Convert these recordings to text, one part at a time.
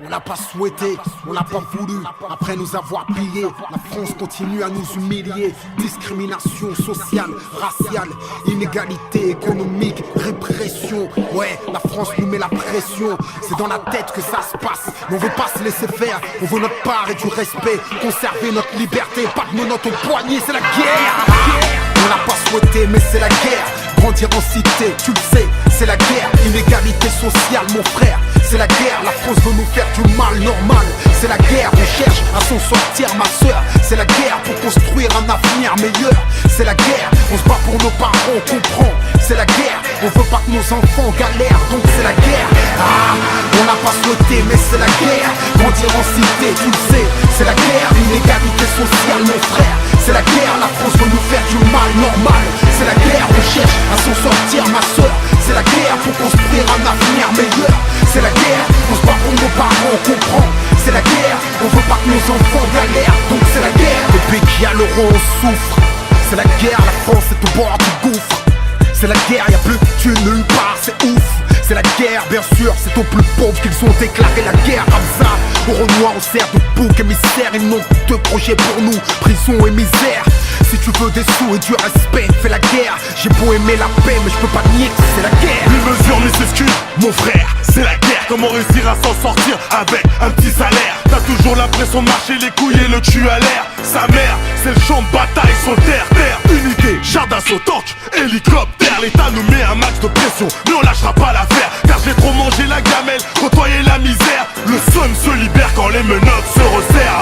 On n'a pas souhaité, on n'a pas voulu. Après nous avoir pillés, la France continue à nous humilier. Discrimination sociale, raciale, inégalité économique, répression. Ouais, la France nous met la pression. C'est dans la tête que ça se passe. Mais on veut pas se laisser faire. On veut notre part et du respect. Conserver notre liberté, pas de menottes au poignet, c'est la guerre. On n'a pas souhaité, mais c'est la guerre. Grandir en cité, tu le sais, c'est la guerre. Inégalité sociale, mon frère, c'est la guerre. La France veut nous faire du mal normal. C'est la guerre, on cherche à s'en sortir, ma soeur. C'est la guerre pour construire un avenir meilleur. C'est la guerre, on se bat pour nos parents, on comprend. C'est la guerre, on veut pas que nos enfants galèrent, donc c'est la guerre. Ah, on n'a pas souhaité, mais c'est la guerre. Grandir en cité, tu le sais, c'est la guerre. Inégalité sociale, mon frère, c'est la guerre. La France veut nous faire du mal normal. C'est la guerre, on cherche à s'en sortir, ma soeur. C'est la guerre pour construire un avenir meilleur. C'est la guerre, on se bat pour nos parents, on comprend. C'est la guerre, on veut pas que nos enfants galèrent, donc c'est la guerre. Depuis qu'il y a l'euro, on souffre. C'est la guerre, la France est au bord du gouffre. C'est la guerre, y'a plus de thunes nulle part, c'est ouf. C'est la guerre, bien sûr, c'est aux plus pauvres qu'ils ont déclaré la guerre. Comme ça, au Renoir, on sert de bouc émissaire. Ils n'ont que deux projets pour nous, prison et misère. Si tu veux des sous et du respect, fais la guerre. J'ai beau aimer la paix, mais je peux pas nier que c'est la guerre. Une mesure mais s'excuse, mon frère, c'est la guerre. Comment réussir à s'en sortir avec un petit salaire? T'as toujours l'impression de marcher les couilles et le cul à l'air. Sa mère, c'est le champ de bataille, son terre, unité, char d'assaut, tank, hélicoptère. L'État nous met un max de pression, mais on lâchera pas l'affaire. Car j'ai trop mangé la gamelle, côtoyé la misère. Le son se libère quand les menottes se resserrent.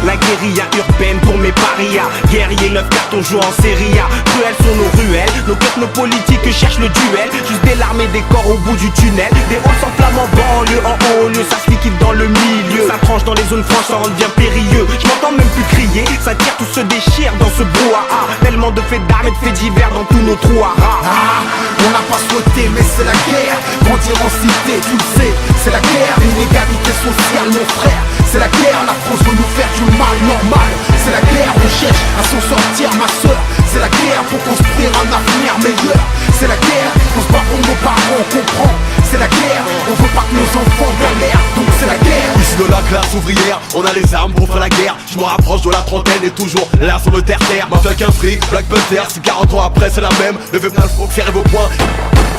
La guérilla urbaine pour mes parias. Guerrier 9 cartes, on joue en série A. Cruelles sont nos ruelles, nos technopolitiques cherchent le duel. Juste des larmes et des corps au bout du tunnel. Des halls s'enflamment en banlieue, en haut lieu. Ça se liquide dans le milieu. Ça tranche dans les zones franches, ça rend bien périlleux. Je m'entends même plus crier, ça tire, tout se déchire dans ce brouhaha. Tellement de faits d'armes et de faits divers dans tous nos trous à rats. On n'a pas souhaité, mais c'est la guerre. Grandir en cité, tu le sais, c'est la guerre. Inégalité sociale, mon frère, c'est la guerre. La France veut nous faire du mal normal. C'est la guerre, on cherche à s'en sortir, ma soeur. C'est la guerre pour construire un avenir meilleur. C'est la guerre, on se bat pour nos parents, on comprend. C'est la guerre, on veut pas que nos enfants galèrent, donc c'est la guerre. Ici de la classe ouvrière, on a les armes pour faire la guerre. Je me rapproche de la trentaine et toujours là sur le terre-terre. Mafia qu'un fric, Black Panther, si 40 ans après c'est la même. Levez bien le front, serrez vos poings.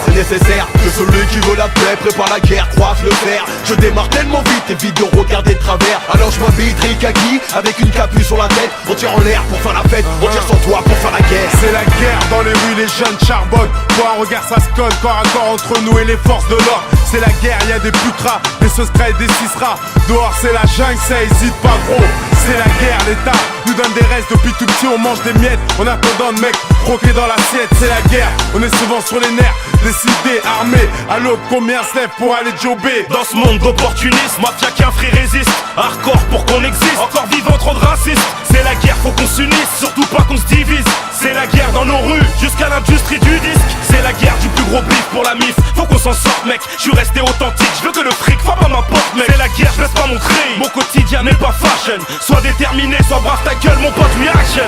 C'est nécessaire que celui qui veut la paix prépare la guerre, croise le fer. Je démarre tellement vite, évite de regarder de travers. Alors je m'habille Rikaki avec une capuche sur la tête. On tire en l'air pour faire la fête, on tire sur toi pour faire la guerre. C'est la guerre dans les rues, les jeunes charbonnent. Pour un regard ça se colle, corps à corps entre nous et les forces de l'ordre. C'est la guerre, y'a des putras, des secrets et des cisras. Dehors c'est la jungle, ça hésite pas gros. C'est la guerre, l'État nous donne des restes. Depuis tout petit on mange des miettes en attendant de mecs croquer dans l'assiette. C'est la guerre, on est souvent sur les nerfs. Décidé, armé, à l'aube combien se lève pour aller jobber. Dans ce monde d'opportunisme, mafia qu'un frère résiste. Hardcore pour qu'on existe, encore vivant trop de racistes. C'est la guerre, faut qu'on s'unisse, surtout pas qu'on se divise. C'est la guerre dans nos rues, jusqu'à l'industrie du disque. C'est la guerre du plus gros bif pour la mif. Faut qu'on s'en sorte mec, je suis resté authentique. Je veux que le fric, faut pas m'importe mec. C'est la guerre, je laisse pas mon cri. Mon quotidien n'est pas fashion. Sois déterminé, sois brave ta gueule mon pote, reaction.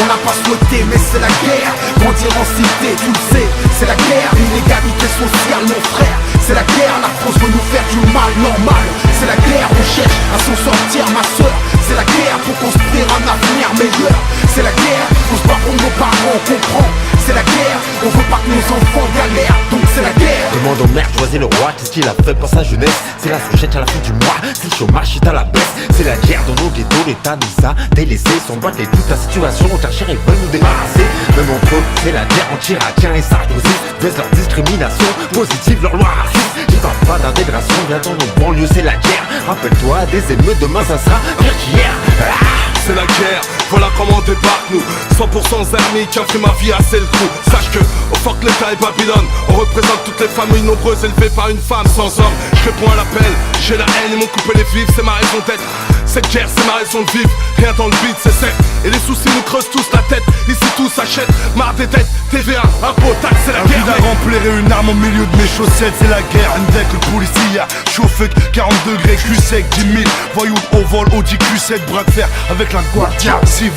On n'a pas souhaité, mais c'est la guerre. Grandir en cité, tu le sais, c'est la guerre. Inégalité sociale, mon frère, c'est la guerre. La France veut nous faire du mal normal. C'est la guerre, on cherche à s'en sortir, ma soeur. C'est la guerre pour construire un avenir meilleur. C'est la guerre, on se bat pour nos parents, on comprend. C'est la guerre, on veut pas que nos enfants galèrent, donc c'est la guerre. Demande au maire, choisis le roi, qu'est-ce qu'il a fait pour sa jeunesse? C'est la fourchette à la fin du mois, si le chômage est à la baisse. C'est la guerre dans nos ghettos, l'État nous a délaissés. Sans battre toute la situation, on cherche et veulent nous débarrasser. Même entre eux, c'est la guerre anti-irakien et Sarkozy. Baisse leur discrimination, positive leur loi raciste. J'y parle pas d'intégration, viens dans nos banlieues, c'est la guerre. Rappelle-toi des émeutes, demain ça sera pire qu'hier. C'est la guerre, voilà comment on débarque nous. 100% amis qui ont pris ma vie assez le coup. Sache que, au fort que l'État et Babylone, on représente toutes les familles nombreuses élevées par une femme sans homme. Je réponds à l'appel, j'ai la haine, ils m'ont coupé les vifs, c'est ma raison d'être. Cette guerre c'est ma raison de vivre, rien dans le beat c'est sec. Et les soucis nous creusent tous la tête, ici tout s'achète. Marre des dettes, TVA, impôts, taxes, c'est la guerre. Envie remplir une arme au milieu de mes chaussettes, c'est la guerre. Avec le policier, chauffé 40 degrés, cul sec, 10 000 voyous au vol, Audi Q7, bras de fer avec la guardia civile,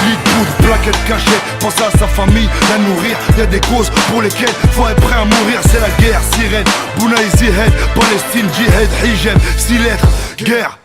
lit de poudre, plaquette cachée. Pense à sa famille, la nourrir. Y'a des causes pour lesquelles faut être prêt à mourir. C'est la guerre, sirène, Bouna Easy Head, Palestine, Jihad, Hijab, 6 lettres, guerre.